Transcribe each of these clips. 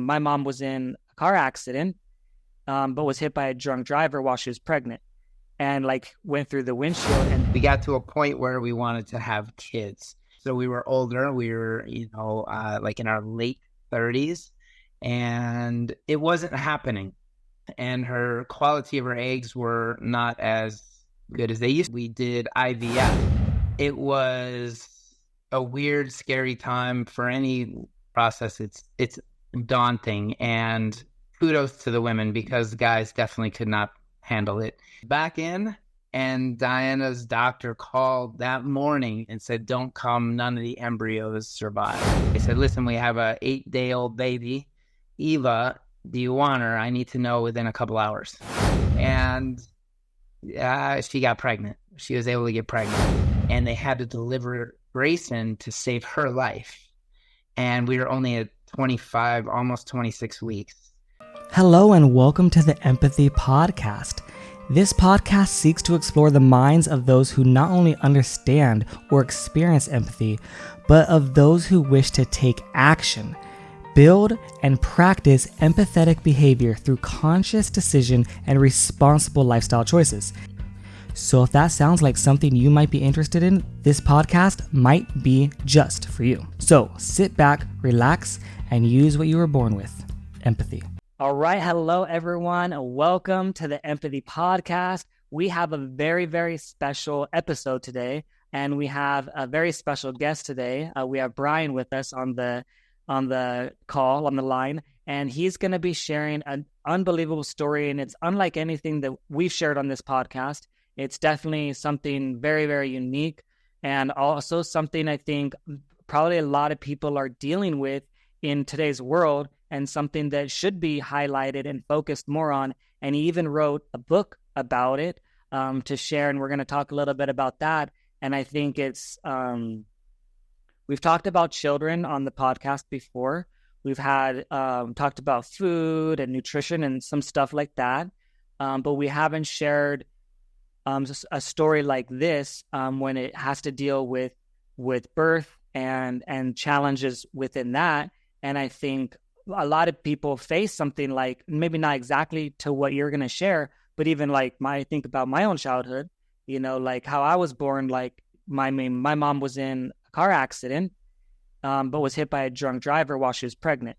my mom was in a car accident, but was hit by a drunk driver while she was pregnant, and like went through the windshield. And we got to a point where we wanted to have kids. So we were older. We were, like in our late 30s, and it wasn't happening. And her quality of her eggs were not as good as they used to. We did IVF. It was a weird, scary time for any process. It's daunting, and kudos to the women, because guys definitely could not handle it. Back in, and Diana's doctor called that morning and said, "Don't come, none of the embryos survive." They said, "Listen, we have a 8-day-old baby, Eva. Do you want her? I need to know within a couple hours." And she got pregnant. She was able to get pregnant, and they had to deliver Grayson to save her life. And we were only at 25, almost 26 weeks. Hello and welcome to the Empathy Podcast. This podcast seeks to explore the minds of those who not only understand or experience empathy, but of those who wish to take action, build and practice empathetic behavior through conscious decision and responsible lifestyle choices. So if that sounds like something you might be interested in, this podcast might be just for you. So sit back, relax, and use what you were born with: empathy. all right, hello everyone. Welcome to the Empathy Podcast. We have a very, very special episode today, and we have a very special guest today. We have Brian with us on the call, on the line, and he's going to be sharing an unbelievable story, and it's unlike anything that we've shared on this podcast. It's definitely something very, very unique, and also something I think probably a lot of people are dealing with in today's world, and something that should be highlighted and focused more on. And he even wrote a book about it to share, and we're going to talk a little bit about that. And I think it's we've talked about children on the podcast before. We've had talked about food and nutrition and some stuff like that, but we haven't shared a story like this when it has to deal with birth and challenges within that. And I think a lot of people face something like, maybe not exactly to what you're going to share, but even like I think about my own childhood, like how I was born. Like my mom was in a car accident, but was hit by a drunk driver while she was pregnant,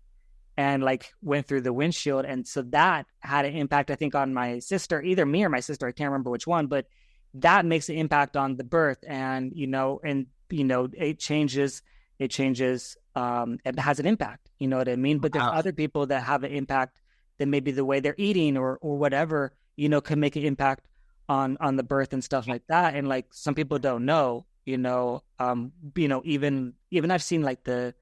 and like went through the windshield. And so that had an impact, I think, on my sister, either me or my sister. I can't remember which one, but that makes an impact on the birth. And, it changes, it has an impact, you know what I mean? But there's other people that have an impact that maybe the way they're eating or whatever, can make an impact on the birth and stuff like that. And like some people don't know, even I've seen like the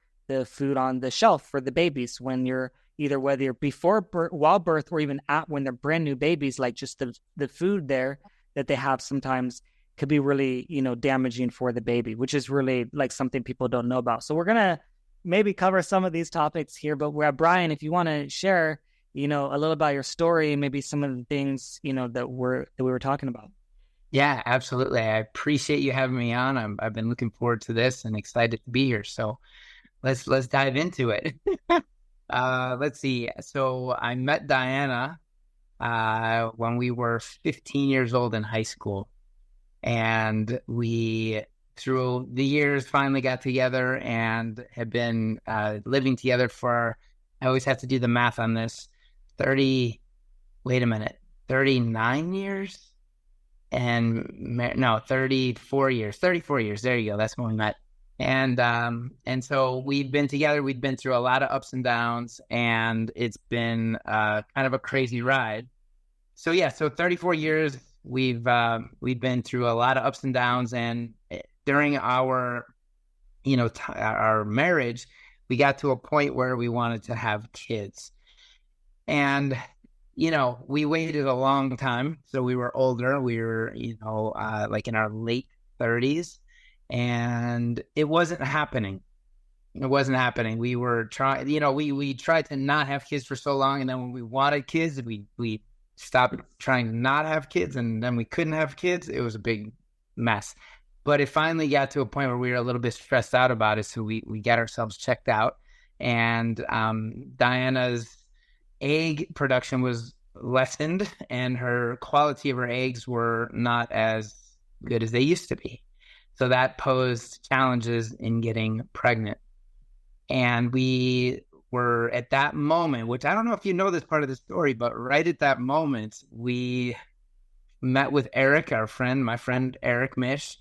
food on the shelf for the babies when you're whether you're before birth, while birth, or even when they're brand new babies, like just the food there that they have sometimes could be really, damaging for the baby, which is really like something people don't know about. So we're going to maybe cover some of these topics here, but Brian, if you want to share, a little about your story, maybe some of the things, that we were talking about. Yeah, absolutely. I appreciate you having me on. I've been looking forward to this and excited to be here. So let's dive into it. Let's see. So I met Diana when we were 15 years old in high school. And we, through the years, finally got together and have been living together for, I always have to do the math on this, 39 years? And 34 years. 34 years. There you go. That's when we met. And so we've been together. We've been through a lot of ups and downs, and it's been kind of a crazy ride. So 34 years. We've been through a lot of ups and downs, and during our our marriage, we got to a point where we wanted to have kids, and we waited a long time. So we were older. We were like in our late 30s, and it wasn't happening. We were trying. We tried to not have kids for so long, and then when we wanted kids, we stopped trying to not have kids, and then we couldn't have kids. It was a big mess. But it finally got to a point where we were a little bit stressed out about it, so we got ourselves checked out, And Diana's egg production was lessened, and her quality of her eggs were not as good as they used to be. So that posed challenges in getting pregnant. And we were at that moment, which I don't know if you know this part of the story, but right at that moment, we met with Eric, my friend Eric Mish,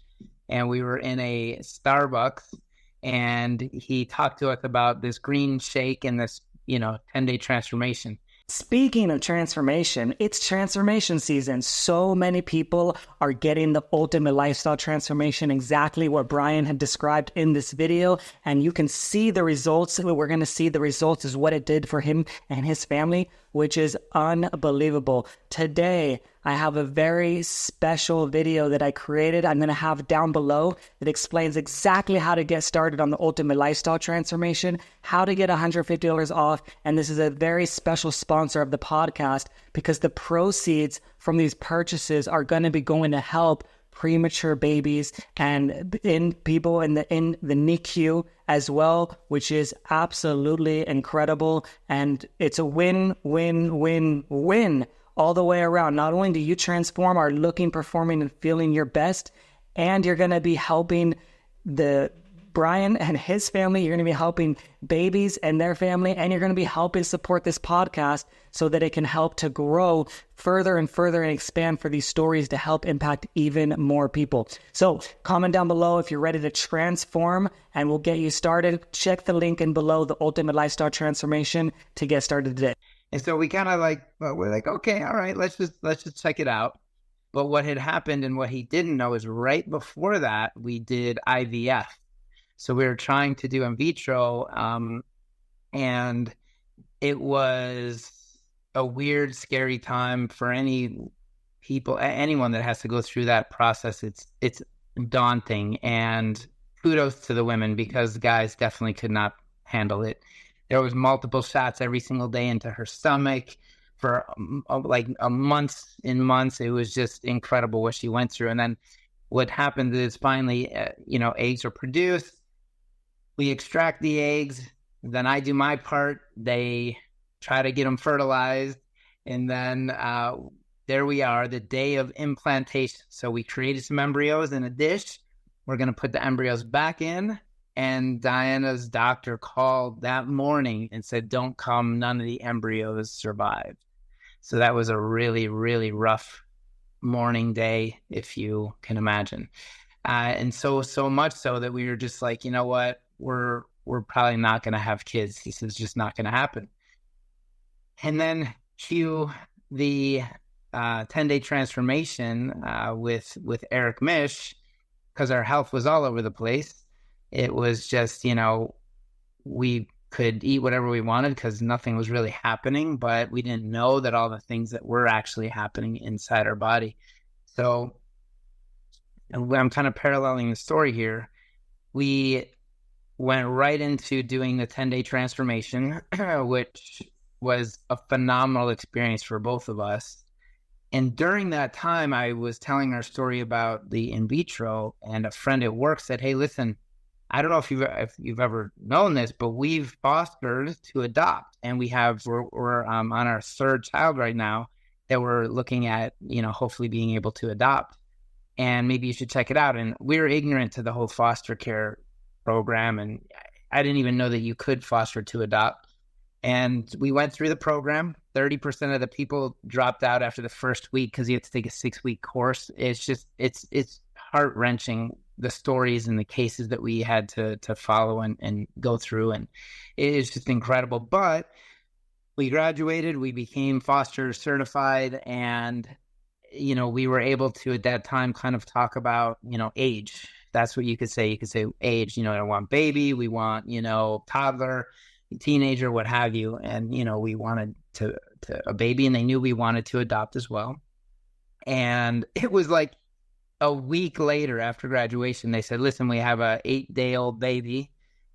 and we were in a Starbucks, and he talked to us about this green shake and this, 10-day transformation. Speaking of transformation, it's transformation season. So many people are getting the ultimate lifestyle transformation, exactly what Brian had described in this video. And you can see the results. We're going to see the results is what it did for him and his family, which is unbelievable. Today, I have a very special video that I created. I'm going to have down below that explains exactly how to get started on the ultimate lifestyle transformation, how to get $150 off. And this is a very special sponsor of the podcast because the proceeds from these purchases are going to be going to help premature babies and in people in the NICU as well, which is absolutely incredible. And it's a win, win, win, win all the way around. Not only do you transform, are looking, performing, and feeling your best, and you're going to be helping Brian and his family. You're going to be helping babies and their family, and you're going to be helping support this podcast so that it can help to grow further and further and expand for these stories to help impact even more people. So comment down below if you're ready to transform, and we'll get you started. Check the link in below, the Ultimate Lifestyle Transformation, to get started today. And so we kind of we're like, okay, all right, let's just check it out. But what had happened and what he didn't know is right before that, we did IVF. So we were trying to do in vitro, and it was a weird, scary time for anyone that has to go through that process. It's daunting, and kudos to the women because the guys definitely could not handle it. There was multiple shots every single day into her stomach for months and months. It was just incredible what she went through. And then what happened is finally, eggs are produced. We extract the eggs. Then I do my part. They try to get them fertilized. And then there we are, the day of implantation. So we created some embryos in a dish. We're going to put the embryos back in. And Diana's doctor called that morning and said, don't come, none of the embryos survived. So that was a really, really rough morning day, if you can imagine. And so much so that we were just like, you know what, we're probably not going to have kids. This is just not going to happen. And then cue the 10-day transformation with Eric Mish, because our health was all over the place. It was just, we could eat whatever we wanted because nothing was really happening, but we didn't know that all the things that were actually happening inside our body. So I'm kind of paralleling the story here. We went right into doing the 10-day transformation, which was a phenomenal experience for both of us. And during that time, I was telling our story about the in vitro, and a friend at work said, hey, listen, I don't know if you've ever known this, but we've fostered to adopt, and we're on our third child right now that we're looking at, hopefully being able to adopt, and maybe you should check it out. And we were ignorant to the whole foster care program, and I didn't even know that you could foster to adopt. And we went through the program. 30% of the people dropped out after the first week because you have to take a 6-week course. It's heart-wrenching, the stories and the cases that we had to follow and go through. And it is just incredible. But we graduated, we became foster certified, and, we were able to, at that time, kind of talk about, age. That's what you could say. You could say age, I want baby, we want, toddler, teenager, what have you. And, we wanted to a baby, and they knew we wanted to adopt as well. And it was like a week later after graduation, they said, listen, we have a 8-day-old baby,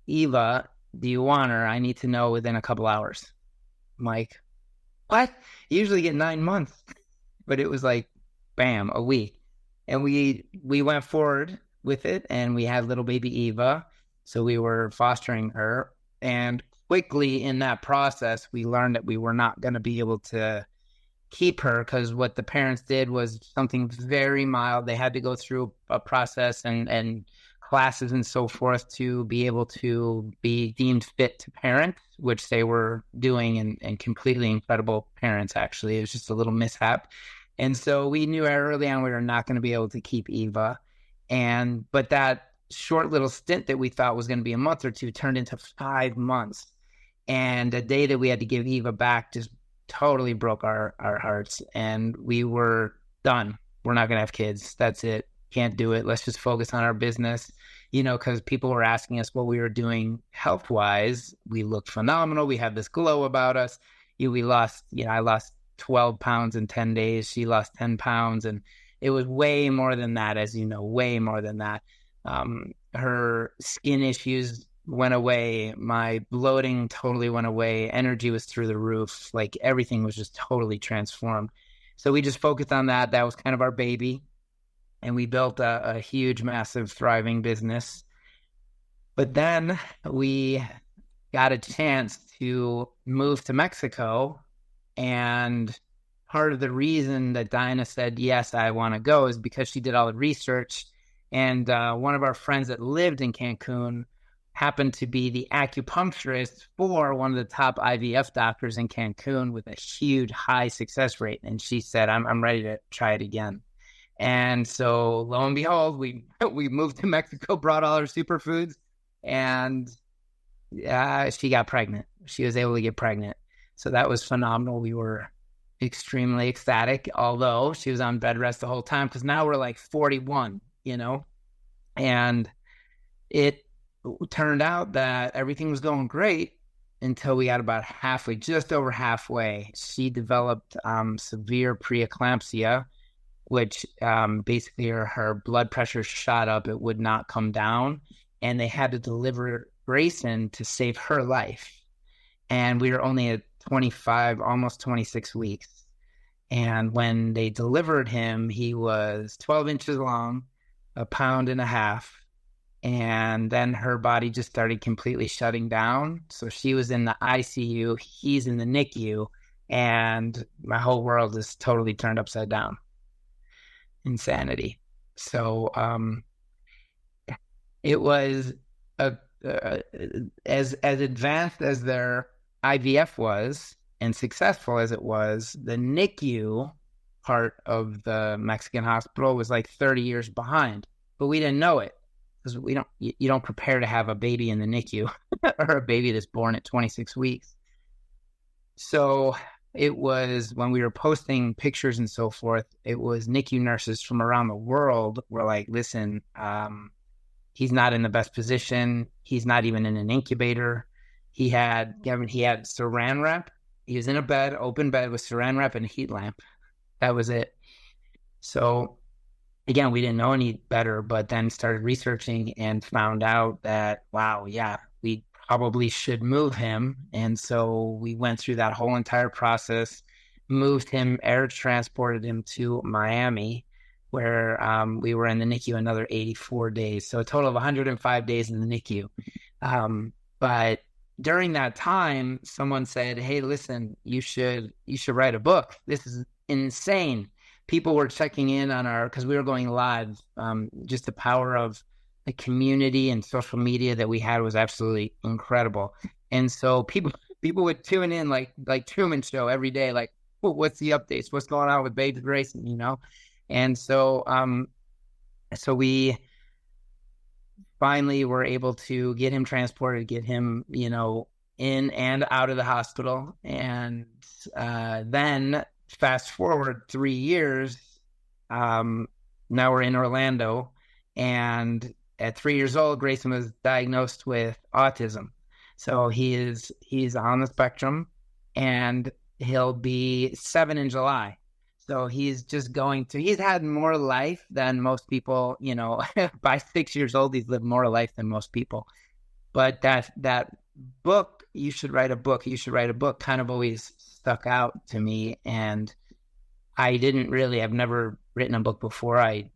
Eva. Do you want her? I need to know within a couple hours. I'm like, what? You usually get 9 months. But it was like, bam, a week. And we went forward with it, and we had little baby Eva. So we were fostering her. And quickly in that process, we learned that we were not going to be able to keep her, because what the parents did was something very mild. They had to go through a process and classes and so forth to be able to be deemed fit to parent, which they were doing, and completely incredible parents, actually. It was just a little mishap. And so we knew early on we were not going to be able to keep Eva. But that short little stint that we thought was going to be a month or two turned into 5 months. And the day that we had to give Eva back just totally broke our hearts. And we were done. We're not going to have kids. That's it. Can't do it. Let's just focus on our business, because people were asking us what we were doing health-wise. We looked phenomenal. We had this glow about us. I lost 12 pounds in 10 days. She lost 10 pounds. And it was way more than that, as you know, way more than that. Her skin issues went away. My bloating totally went away. Energy was through the roof. Like, everything was just totally transformed. So we just focused on that. That was kind of our baby. And we built a huge, massive, thriving business. But then we got a chance to move to Mexico. And part of the reason that Dinah said, yes, I want to go, is because she did all the research. And one of our friends that lived in Cancun happened to be the acupuncturist for one of the top IVF doctors in Cancun, with a huge, high success rate. And she said, I'm ready to try it again. And so lo and behold, we moved to Mexico, brought all our superfoods, and she got pregnant. She was able to get pregnant. So that was phenomenal. We were extremely ecstatic, although she was on bed rest the whole time, because now we're like 41, and it turned out that everything was going great until we got about halfway, just over halfway. She developed severe preeclampsia, which basically her blood pressure shot up. It would not come down, and they had to deliver Grayson to save her life. And we were only at 25, almost 26 weeks. And when they delivered him, he was 12 inches long, 1.5 pounds. And then her body just started completely shutting down. So she was in the ICU, he's in the NICU, and my whole world is totally turned upside down. Insanity. So it was as advanced as their IVF was and successful as it was. The NICU part of the Mexican hospital was like 30 years behind, but we didn't know it, because you don't prepare to have a baby in the NICU or a baby that's born at 26 weeks. So it was, when we were posting pictures and so forth, it was NICU nurses from around the world were like, listen, he's not in the best position. He's not even in an incubator. He had saran wrap. He was in a bed, open bed, with saran wrap and a heat lamp. That was it. So again, we didn't know any better, but then started researching and found out that, wow, yeah, we probably should move him. And so we went through that whole entire process, moved him, air transported him to Miami, where we were in the NICU another 84 days. So a total of 105 days in the NICU. But during that time, someone said, hey, listen, you should write a book. This is insane. People were checking in on because we were going live. Just the power of the community and social media that we had was absolutely incredible. And so people would tune in like Truman Show every day, like, well, what's the updates? What's going on with baby Grayson, And so we finally were able to get him transported, get him, in and out of the hospital. And then fast forward 3 years, now we're in Orlando, and at 3 years old, Grayson was diagnosed with autism. So he's on the spectrum, and he'll be 7 in July. So he's had more life than most people, by 6 years old, he's lived more life than most people. But that book, you should write a book, kind of always stuck out to me. And I've never written a book before. I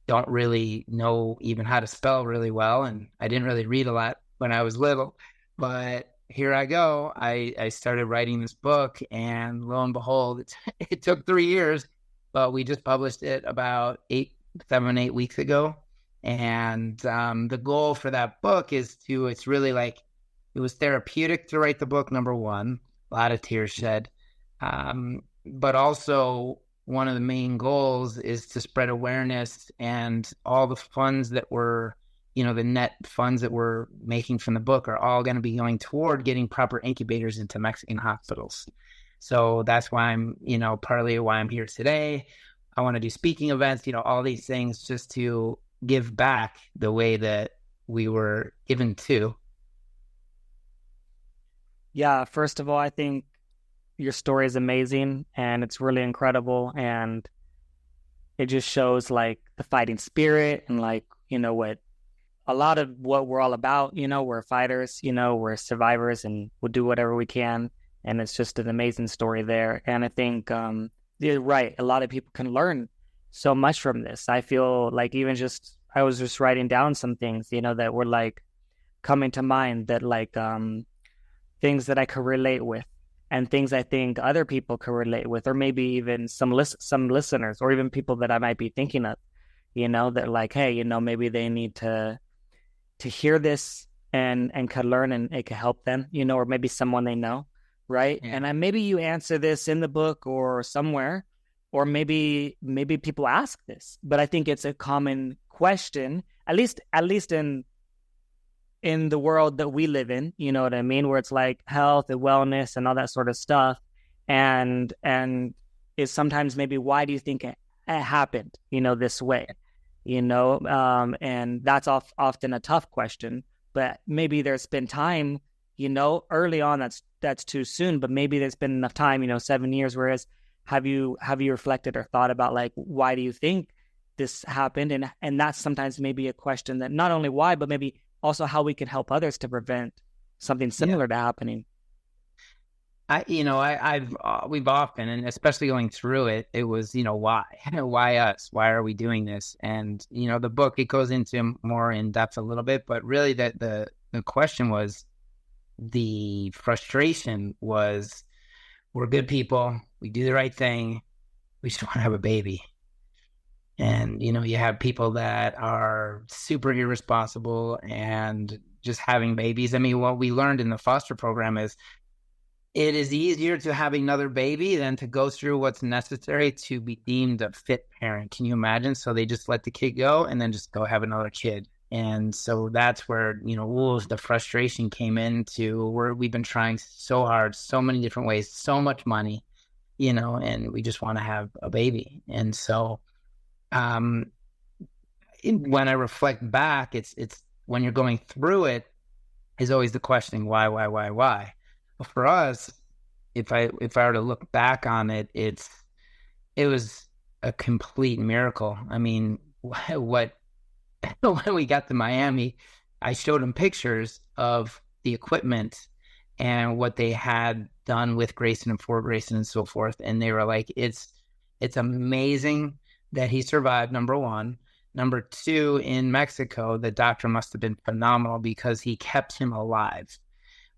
don't really know even how to spell really well. And I didn't really read a lot when I was little, but here I go. I started writing this book, and lo and behold, it took 3 years, but we just published it about 8 weeks ago. And the goal for that book it's really like, it was therapeutic to write the book, number one, a lot of tears shed. But also one of the main goals is to spread awareness, and all the funds that were, the net funds that we're making from the book are all going to be going toward getting proper incubators into Mexican hospitals. So that's why I'm, partly why I'm here today. I want to do speaking events, all these things just to give back the way that we were given to. Yeah, first of all, I think your story is amazing and it's really incredible, and it just shows like the fighting spirit and like, what a lot of what we're all about, we're fighters, we're survivors, and we'll do whatever we can. And it's just an amazing story there. And I think you're right. A lot of people can learn so much from this. I feel like I was just writing down some things, that were like coming to mind, that like things that I could relate with, and things I think other people could relate with, or maybe even some listeners, or even people that I might be thinking of, that like, hey, maybe they need to hear this and could learn, and it could help them, or maybe someone they know, right? Yeah. And maybe you answer this in the book or somewhere, or maybe people ask this, but I think it's a common question, at least in the world that we live in, you know what I mean, where it's like health and wellness and all that sort of stuff, and is sometimes maybe, why do you think it happened, this way? And that's often a tough question, but maybe there's been time, early on, that's too soon, but maybe there's been enough time, 7 years, whereas have you reflected or thought about like, why do you think this happened? And that's sometimes maybe a question, that not only why, but maybe also how we can help others to prevent something similar to happening. We've often, and especially going through it, it was, why? Why us? Why are we doing this? And, the book, it goes into more in depth a little bit, but really the question was, the frustration was, we're good people. We do the right thing. We just want to have a baby. And, you have people that are super irresponsible and just having babies. I mean, what we learned in the foster program is, it is easier to have another baby than to go through what's necessary to be deemed a fit parent. Can you imagine? So they just let the kid go and then just go have another kid. And so that's where, the frustration came into, where we've been trying so hard, so many different ways, so much money, and we just want to have a baby. And so when I reflect back, it's when you're going through it, is always the question, why? Well, for us, if I were to look back on it, it was a complete miracle. I mean, when we got to Miami, I showed them pictures of the equipment and what they had done with Grayson and for Grayson and so forth, and they were like, it's amazing that he survived, number one. Number two, in Mexico, the doctor must have been phenomenal because he kept him alive.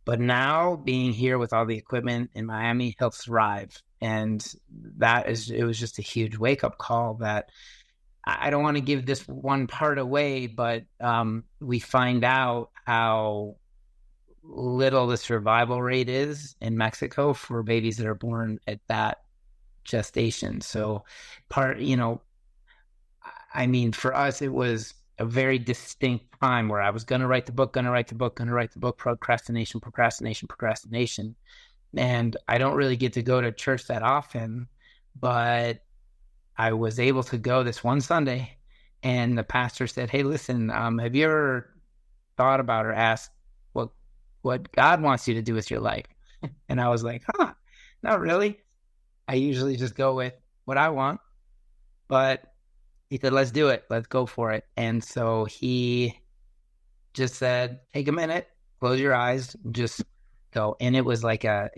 But now, being here with all the equipment in Miami, he'll thrive. And it was just a huge wake-up call that I don't want to give this one part away, but we find out how little the survival rate is in Mexico for babies that are born at that gestation. So for us, it was a very distinct time where I was going to write the book, procrastination. And I don't really get to go to church that often, but I was able to go this one Sunday, and the pastor said, hey, listen, have you ever thought about or asked what God wants you to do with your life? And I was like, not really. I usually just go with what I want, but he said, let's do it. Let's go for it. And so he just said, take a minute, close your eyes, just go. And it was like a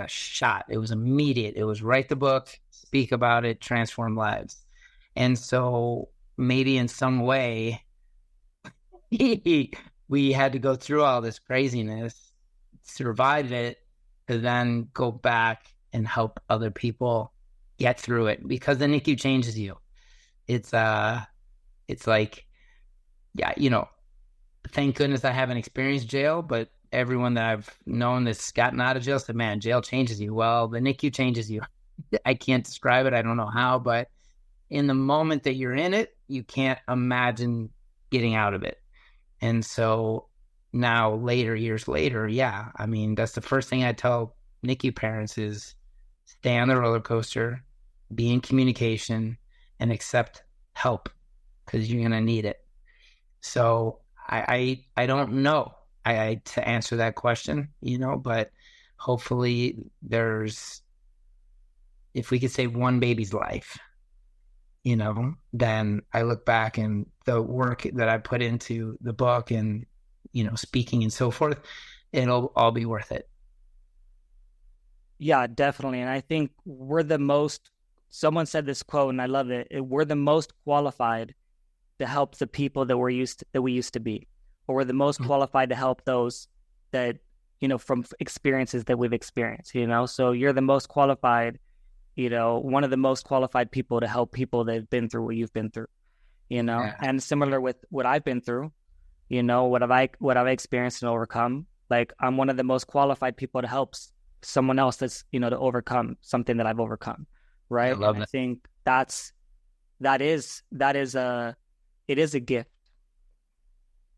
shot. It was immediate. It was write the book, speak about it, transform lives. And so maybe in some way we had to go through all this craziness survive it to then go back and help other people get through it, because the NICU changes you. It's like, yeah, thank goodness I haven't experienced jail, but everyone that I've known that's gotten out of jail said, man, jail changes you. Well, the NICU changes you. I can't describe it. I don't know how, but in the moment that you're in it, you can't imagine getting out of it. And so now years later, yeah, I mean, that's the first thing I tell NICU parents is stay on the roller coaster, be in communication, and accept help, because you're going to need it. So I don't know to answer that question, but hopefully if we could save one baby's life, then I look back and the work that I put into the book and, speaking and so forth, it'll all be worth it. Yeah, definitely. And I think someone said this quote and I love it. We're the most qualified to help the people that we used to be, or we're the most qualified to help those that, from experiences that we've experienced, so you're the most qualified, one of the most qualified people to help people that have been through what you've been through, Yeah. And similar with what I've been through, what I've experienced and overcome, like I'm one of the most qualified people to help someone else that's, to overcome something that I've overcome. Right. I love that. I think it is a gift,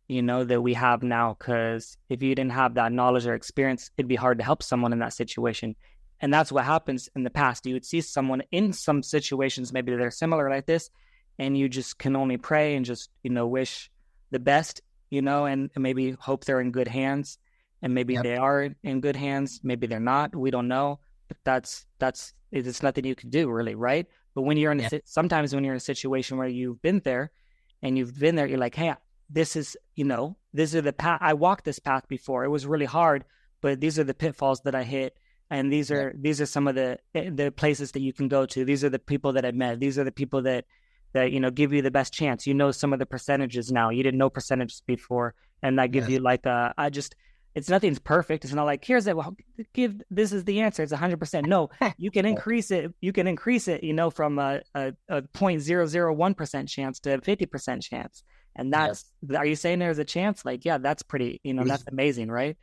that we have now, because if you didn't have that knowledge or experience, it'd be hard to help someone in that situation. And that's what happens in the past. You would see someone in some situations, maybe they're similar like this, and you just can only pray and just, wish the best, and maybe hope they're in good hands. And maybe they are in good hands. Maybe they're not. We don't know. But it's nothing you can do, really, right? But when you're sometimes when you're in a situation where you've been there, you're like, hey, this is the path. I walked this path before. It was really hard, but these are the pitfalls that I hit. And these are some of the places that you can go to. These are the people that I met. These are the people that give you the best chance. Some of the percentages now. You didn't know percentages before, and that gives you like it's nothing's perfect. It's not like this is the answer. It's 100%. No, you can increase it. You can increase it. From a 0.001% chance to a 50% chance. And that's Are you saying there's a chance? Like, yeah, that's pretty. That's amazing, right?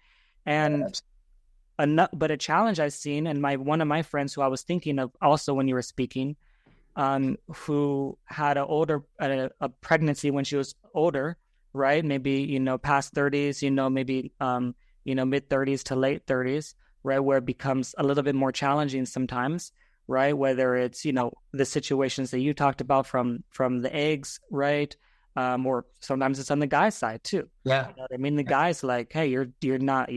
And. But a challenge I've seen, and one of my friends who I was thinking of also when you were speaking, who had a pregnancy when she was older, right? Maybe, past 30s, maybe, mid 30s to late 30s, right? Where it becomes a little bit more challenging sometimes, right? Whether it's, the situations that you talked about from the eggs, right? Or sometimes it's on the guy's side too. Yeah. The guy's like, hey, you're not,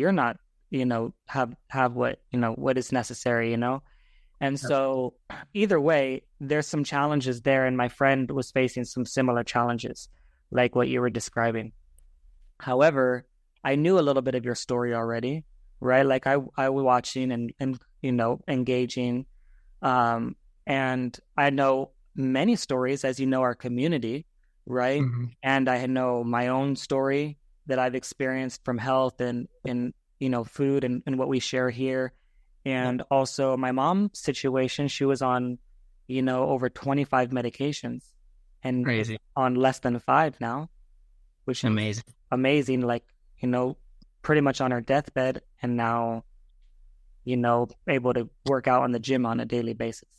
have what is necessary, and so either way, there's some challenges there, and my friend was facing some similar challenges like what you were describing. However, I knew a little bit of your story already, right? Like I was watching and engaging, and I know many stories, as our community, right? Mm-hmm. And I know my own story that I've experienced from health and food and what we share here. And also my mom's situation, she was on, over 25 medications and Crazy. On less than 5 now, which is amazing. Like, pretty much on her deathbed, and now, able to work out on the gym on a daily basis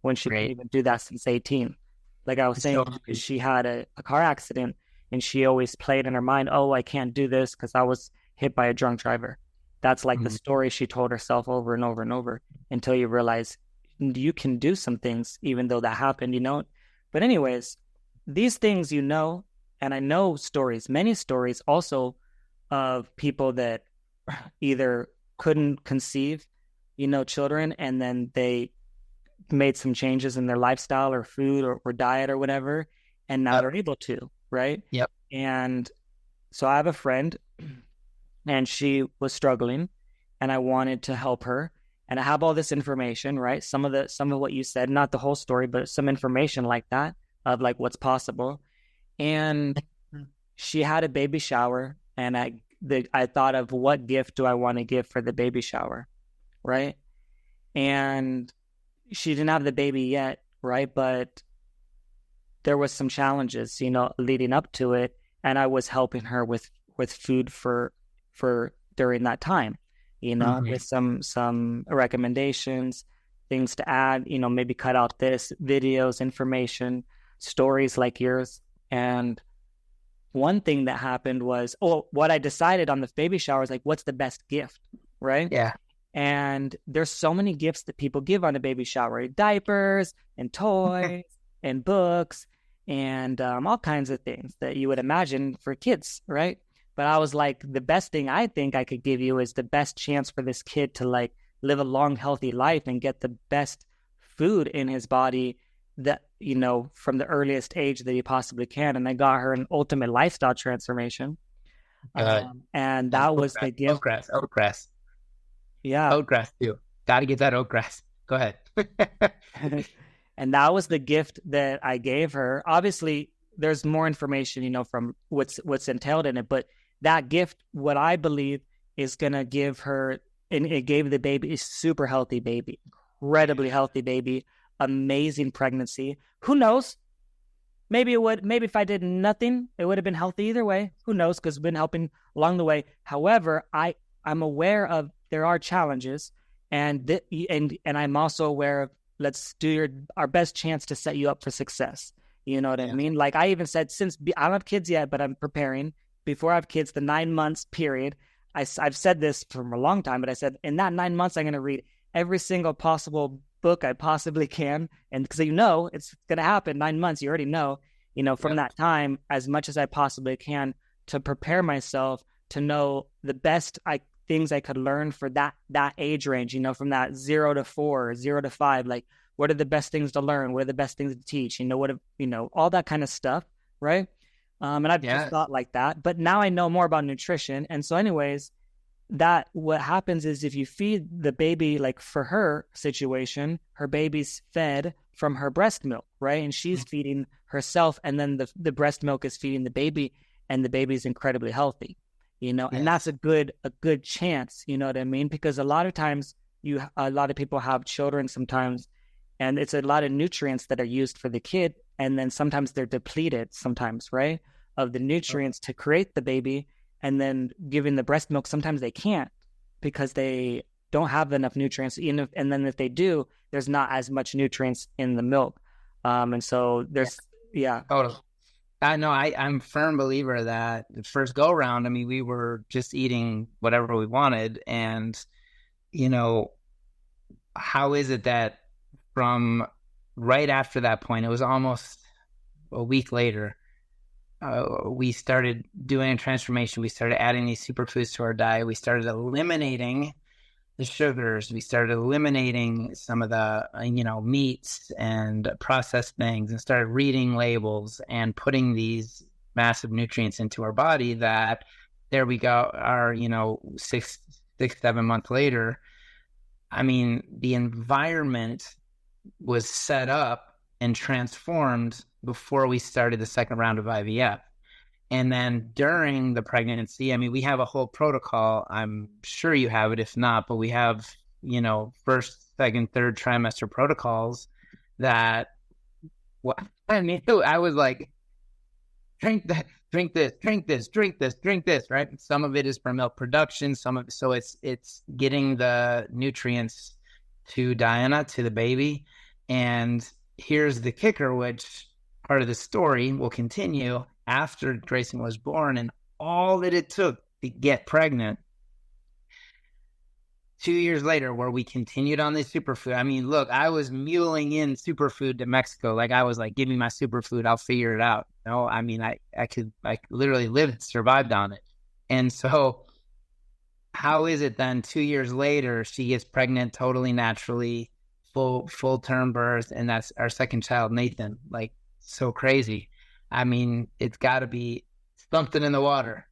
when she couldn't even do that since 18. Like I was saying, she had a car accident, and she always played in her mind, oh, I can't do this because I was hit by a drunk driver. That's like the story she told herself over and over and over, until you realize you can do some things even though that happened, But anyways, these things, and I know many stories also of people that either couldn't conceive, children, and then they made some changes in their lifestyle or food or diet or whatever, and now they're able to, right? Yep. And so I have a friend, and she was struggling, and I wanted to help her. And I have all this information, right? Some of what you said, not the whole story, but some information like that of like what's possible. And she had a baby shower, and I I thought of what gift do I want to give for the baby shower, right? And she didn't have the baby yet, right? But there was some challenges, leading up to it, and I was helping her with food for during that time, with some recommendations, things to add, maybe cut out this, videos, information, stories like yours. And one thing that happened was, what I decided on the baby shower is like, what's the best gift, right? Yeah. And there's so many gifts that people give on a baby shower: diapers and toys and books and all kinds of things that you would imagine for kids, right? But I was like, the best thing I think I could give you is the best chance for this kid to like live a long, healthy life and get the best food in his body that, from the earliest age that he possibly can. And I got her an ultimate lifestyle transformation. And that was the gift. Oatgrass. Yeah. Oatgrass too. Got to get that oatgrass. Go ahead. And that was the gift that I gave her. Obviously, there's more information, from what's entailed in it. But that gift, what I believe, is going to give her, and it gave the baby a super healthy baby, incredibly healthy baby, amazing pregnancy. Who knows? Maybe if I did nothing, it would have been healthy either way. Who knows? Because I've been helping along the way. However, I'm aware of there are challenges, and I'm also aware of, let's do our best chance to set you up for success. You know what I mean? Like I even said, I don't have kids yet, but I'm preparing. Before I have kids, the 9 months period, I've said this for a long time, but I said in that 9 months, I'm going to read every single possible book I possibly can. And because it's going to happen, 9 months, you already know, from that time, as much as I possibly can to prepare myself to know the best things I could learn for that age range, from that 0 to 4, 0 to 5, like what are the best things to learn? What are the best things to teach? All that kind of stuff. Right. And I've just thought like that, but now I know more about nutrition. And so anyways, what happens is if you feed the baby, like for her situation, her baby's fed from her breast milk, right? And she's feeding herself, and then the breast milk is feeding the baby, and the baby's incredibly healthy. And that's a good chance, you know what I mean? Because a lot of times a lot of people have children sometimes, and it's a lot of nutrients that are used for the kid. And then sometimes they're depleted sometimes, right? Of the nutrients to create the baby, and then giving the breast milk, sometimes they can't because they don't have enough nutrients. And then if they do, there's not as much nutrients in the milk. And so there's, Totally. I know I'm a firm believer that the first go around, we were just eating whatever we wanted. And, how is it that from right after that point, it was almost a week later, we started doing a transformation. We started adding these superfoods to our diet. We started eliminating the sugars. We started eliminating some of the, meats and processed things, and started reading labels and putting these massive nutrients into our body that there we go. Our, 7 months later, the environment was set up and transformed before we started the second round of IVF. And then during the pregnancy, we have a whole protocol. I'm sure you have it, if not, but we have, first, second, third trimester protocols that, I was like, drink that, drink this, drink this, drink this, drink this, right? Some of it is for milk production. So it's getting the nutrients to Diana, to the baby. And here's the kicker, which part of the story will continue after Grayson was born, and all that it took to get pregnant. 2 years later, where we continued on this superfood. Look, I was muling in superfood to Mexico. Like I was like, give me my superfood, I'll figure it out. I literally lived, survived on it. And so how is it then 2 years later, she gets pregnant totally naturally, full term birth, and that's our second child, Nathan. Like, so crazy. It's got to be something in the water.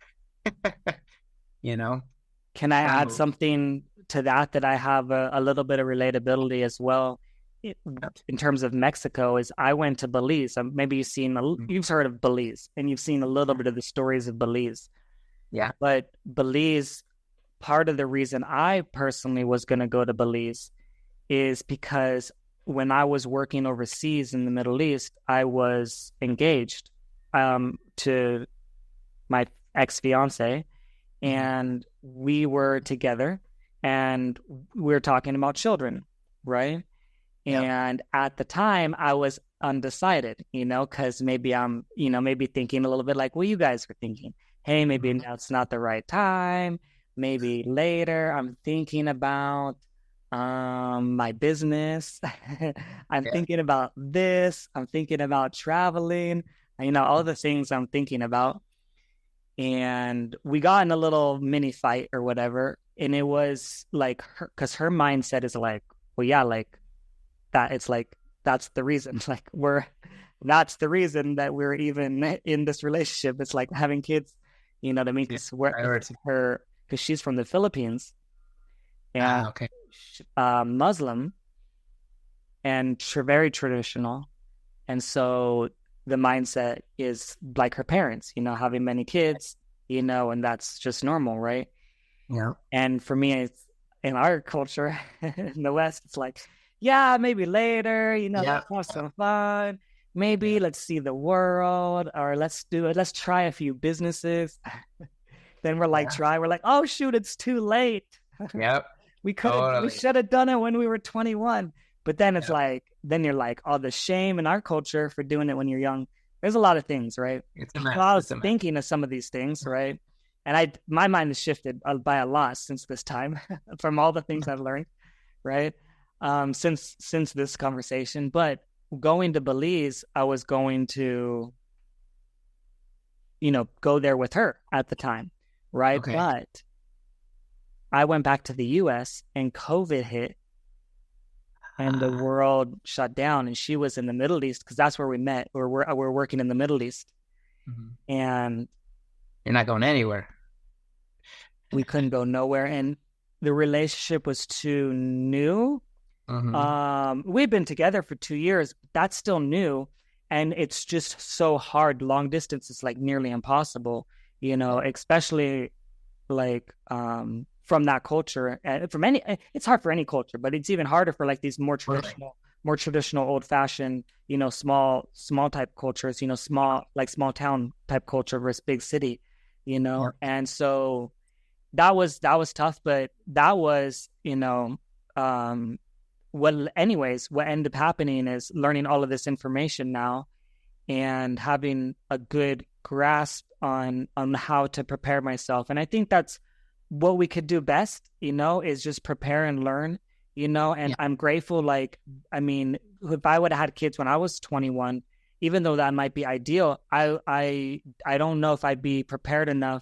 Can I add something to that I have a little bit of relatability as well? In terms of Mexico, is I went to Belize. Maybe you've heard of Belize, and you've seen a little bit of the stories of Belize. Yeah. But Belize, part of the reason I personally was going to go to Belize is because when I was working overseas in the Middle East, I was engaged to my ex-fiance, and we were together, and we were talking about children, right? Yep. And at the time, I was undecided, because maybe I'm, maybe thinking a little bit like what you guys were thinking. Hey, maybe that's not the right time. Maybe later. I'm thinking about my business. I'm thinking about this. I'm thinking about traveling. All the things I'm thinking about. And we got in a little mini fight or whatever. And it was like, because her mindset is like, well, yeah, like that. It's like, that's the reason. Like, that's the reason that we're even in this relationship. It's like having kids, you know what I mean? Because she's from the Philippines and okay. Muslim and very traditional. And so the mindset is like her parents, having many kids, and that's just normal, right? Yeah. And for me, it's in our culture in the West, it's like, yeah, maybe later, let's have some fun. Maybe let's see the world, or let's try a few businesses. Then we're like, we're like, oh shoot, it's too late. Yep. We should have done it when we were 21. But then it's like, then you're like, oh, the shame in our culture for doing it when you're young. There's a lot of things, right? It's a mess. So I was thinking of some of these things, right? And my mind has shifted by a lot since this time from all the things I've learned, right? Since this conversation. But going to Belize, I was going to, go there with her at the time, right? Okay. But I went back to the U.S. and COVID hit and the world shut down, and she was in the Middle East because that's where we met. We're working in the Middle East. And you're not going anywhere. We couldn't go nowhere. And the relationship was too new. We've been together for 2 years. But that's still new. And it's just so hard. Long distance is like nearly impossible, especially like from that culture. And it's hard for any culture, but it's even harder for like these more traditional, old fashioned, small type cultures, small town type culture versus big city, And so that was tough, but that was, what ended up happening is learning all of this information now and having a good grasp on how to prepare myself. And I think that's what we could do best, is just prepare and learn, and I'm grateful. Like, I mean, if I would have had kids when I was 21, even though that might be ideal, I don't know if I'd be prepared enough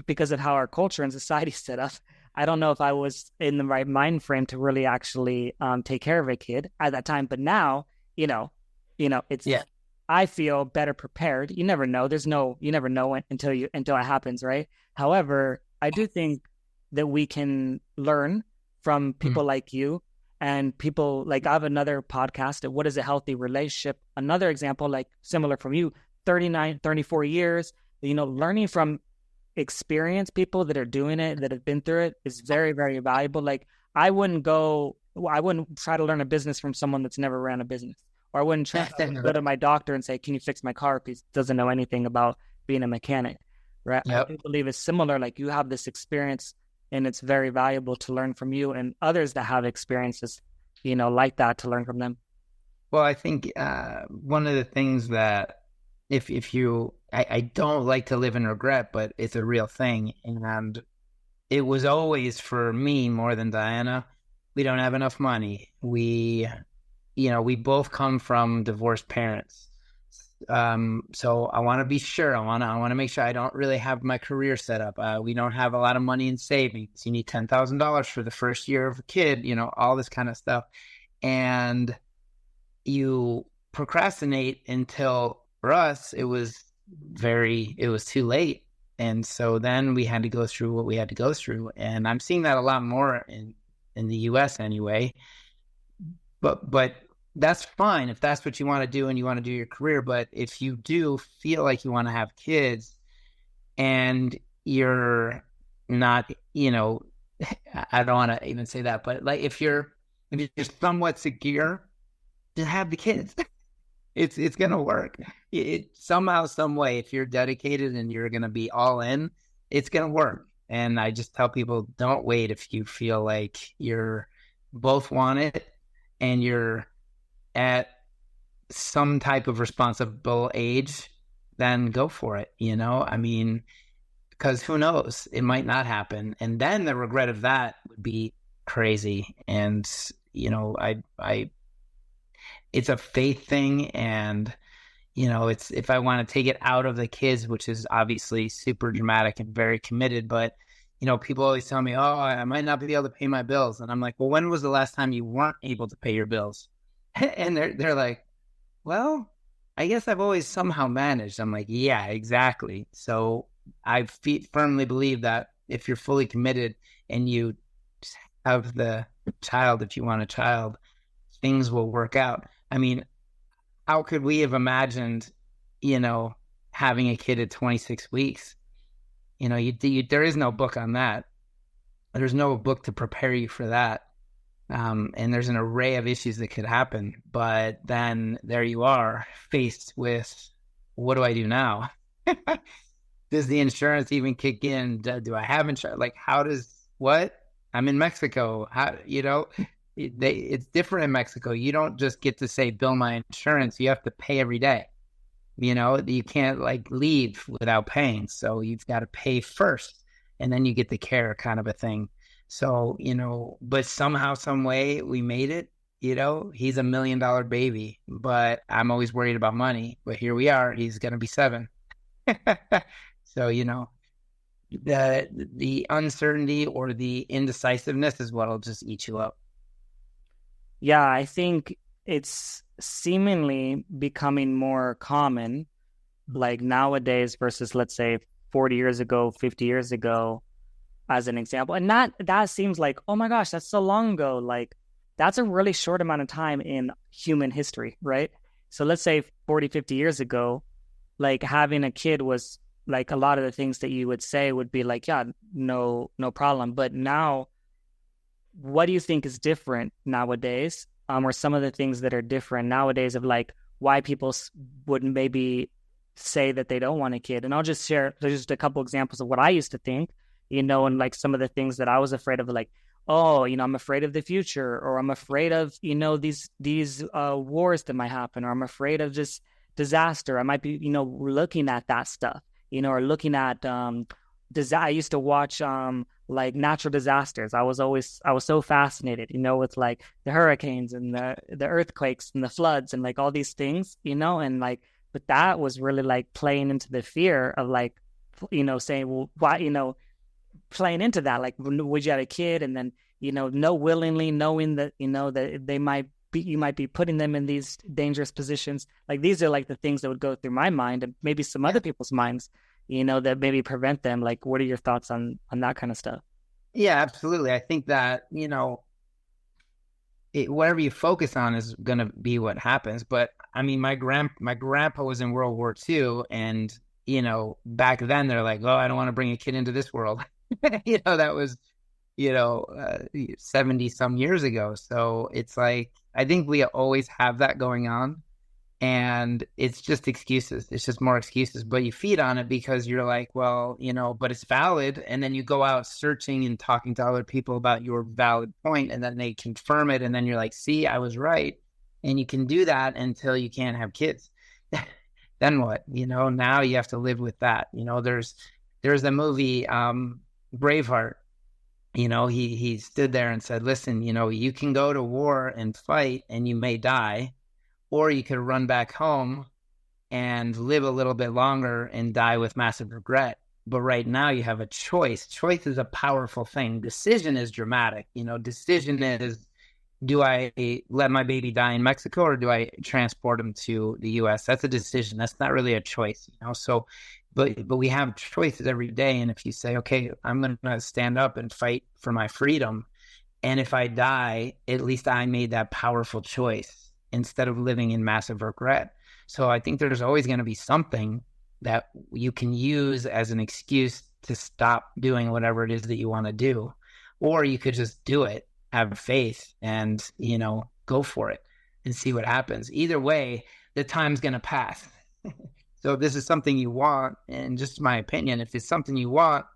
because of how our culture and society is set up. I don't know if I was in the right mind frame to really actually take care of a kid at that time. But now, it's, I feel better prepared. You never know. You never know until it happens. Right. However, I do think that we can learn from people like you and people like, I have another podcast of what is a healthy relationship. Another example, like similar from you, 39, 34 years, learning from experienced people that are doing it, that have been through it, is very, very valuable. Like I wouldn't try to learn a business from someone that's never ran a business, or I wouldn't try to go to my doctor and say, can you fix my car, if he doesn't know anything about being a mechanic, right? Yep. I do believe it's similar. Like you have this experience and it's very valuable to learn from you and others that have experiences, like that, to learn from them. Well, I think one of the things that I don't like to live in regret, but it's a real thing. And it was always, for me more than Diana, we don't have enough money. We both come from divorced parents. So I want to be sure, I want to make sure I don't really have my career set up. We don't have a lot of money in savings. You need $10,000 for the first year of a kid, all this kind of stuff. And you procrastinate until, for us, it was too late. And so then we had to go through what we had to go through. And I'm seeing that a lot more in the US anyway. But that's fine if that's what you want to do and you want to do your career. But if you do feel like you want to have kids, and you're not, I don't want to even say that, but like if you're somewhat secure, just have the kids. It's gonna work. Somehow, some way, if you're dedicated and you're gonna be all in, it's gonna work. And I just tell people, don't wait if you feel like you're both want it and you're at some type of responsible age, then go for it. I mean, because who knows, it might not happen, and then the regret of that would be crazy. And I it's a faith thing, and it's, if I want to take it out of the kids, which is obviously super dramatic and very committed, but people always tell me, oh, I might not be able to pay my bills, and I'm like, well, when was the last time you weren't able to pay your bills? And they're like, well, I guess I've always somehow managed. I'm like, yeah, exactly. So I firmly believe that if you're fully committed and you have the child, if you want a child, things will work out. I mean, how could we have imagined, having a kid at 26 weeks? There is no book on that. There's no book to prepare you for that. And there's an array of issues that could happen. But then there you are, faced with, what do I do now? Does the insurance even kick in? Do I have insurance? Like, what? I'm in Mexico. It's different in Mexico. You don't just get to say, bill my insurance. You have to pay every day. You can't leave without paying. So you've got to pay first, and then you get the care, kind of a thing. So, but somehow, some way we made it. He's $1 million baby, but I'm always worried about money. But here we are. He's going to be 7. So, the uncertainty or the indecisiveness is what'll just eat you up. Yeah, I think it's seemingly becoming more common, like nowadays versus, let's say, 40 years ago, 50 years ago, as an example. And that seems like, oh my gosh, that's so long ago. Like, that's a really short amount of time in human history, right? So let's say 40, 50 years ago, like having a kid was like a lot of the things that you would say would be like, yeah, no problem. But now, what do you think is different nowadays? Or some of the things that are different nowadays of like why people would maybe say that they don't want a kid? And I'll just share just a couple examples of what I used to think, and like some of the things that I was afraid of, like, oh, I'm afraid of the future, or I'm afraid of, these wars that might happen, or I'm afraid of just disaster. I might be, looking at that stuff, or looking at, I used to watch, like natural disasters. I was so fascinated, with like the hurricanes and the earthquakes and the floods and like all these things, and like, but that was really like playing into the fear of like, saying, well, why, playing into that, like, would you have a kid? And then, willingly knowing that, that you might be putting them in these dangerous positions. Like, these are like the things that would go through my mind and maybe some other people's minds, that maybe prevent them. Like, what are your thoughts on that kind of stuff? Yeah, absolutely. I think that, whatever you focus on is going to be what happens. But I mean, my grandpa was in World War II, and, back then they're like, oh, I don't want to bring a kid into this world. That was, 70 some years ago. So it's like, I think we always have that going on. And it's just excuses. It's just more excuses. But you feed on it because you're like, well, but it's valid. And then you go out searching and talking to other people about your valid point, and then they confirm it. And then you're like, see, I was right. And you can do that until you can't have kids. Then what? Now you have to live with that. There's the movie Braveheart. He stood there and said, listen, you can go to war and fight and you may die, or you could run back home and live a little bit longer and die with massive regret. But right now you have a choice. Choice is a powerful thing. Decision is dramatic. Decision is, do I let my baby die in Mexico, or do I transport him to the U.S.? That's a decision. That's not really a choice. So, but we have choices every day. And if you say, okay, I'm going to stand up and fight for my freedom, and if I die, at least I made that powerful choice, instead of living in massive regret. So I think there's always going to be something that you can use as an excuse to stop doing whatever it is that you want to do. Or you could just do it, have faith, and, go for it and see what happens. Either way, the time's going to pass. So if this is something you want, and just my opinion, if it's something you want,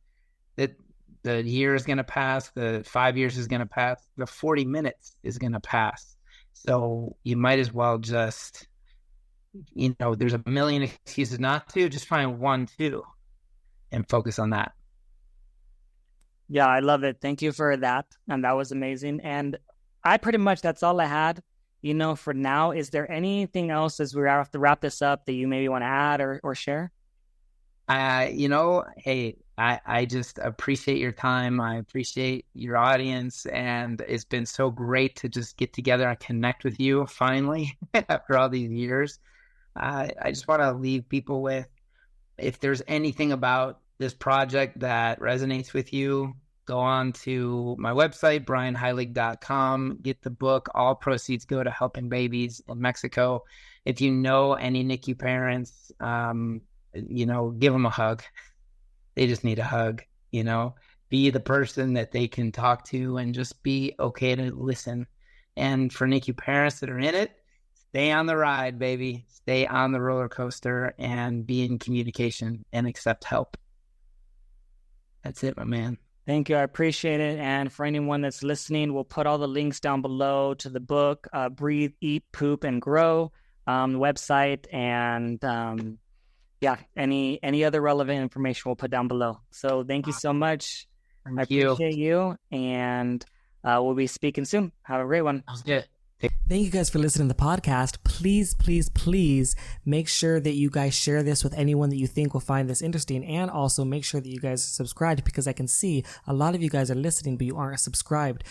that the year is going to pass, the 5 years is going to pass, the 40 minutes is going to pass. So you might as well just, there's a million excuses not to, just find one, two, and focus on that. Yeah, I love it. Thank you for that. And that was amazing. And that's all I had, for now. Is there anything else as we have to wrap this up that you maybe want to add or share? Hey, I just appreciate your time. I appreciate your audience. And it's been so great to just get together and connect with you finally after all these years. I just want to leave people with, if there's anything about this project that resonates with you, go on to my website, brianheilig.com, get the book. All proceeds go to helping babies in Mexico. If you know any NICU parents, give them a hug. They just need a hug, be the person that they can talk to and just be okay to listen. And for NICU parents that are in it, stay on the ride, baby. Stay on the roller coaster and be in communication and accept help. That's it, my man. Thank you. I appreciate it. And for anyone that's listening, we'll put all the links down below to the book, Breathe, Eat, Poop, and Grow, the website, and any other relevant information we'll put down below. So thank you so much. I appreciate you. And we'll be speaking soon. Have a great one. That was good. Thank you guys for listening to the podcast. Please, please, please make sure that you guys share this with anyone that you think will find this interesting. And also make sure that you guys are subscribed, because I can see a lot of you guys are listening, but you aren't subscribed.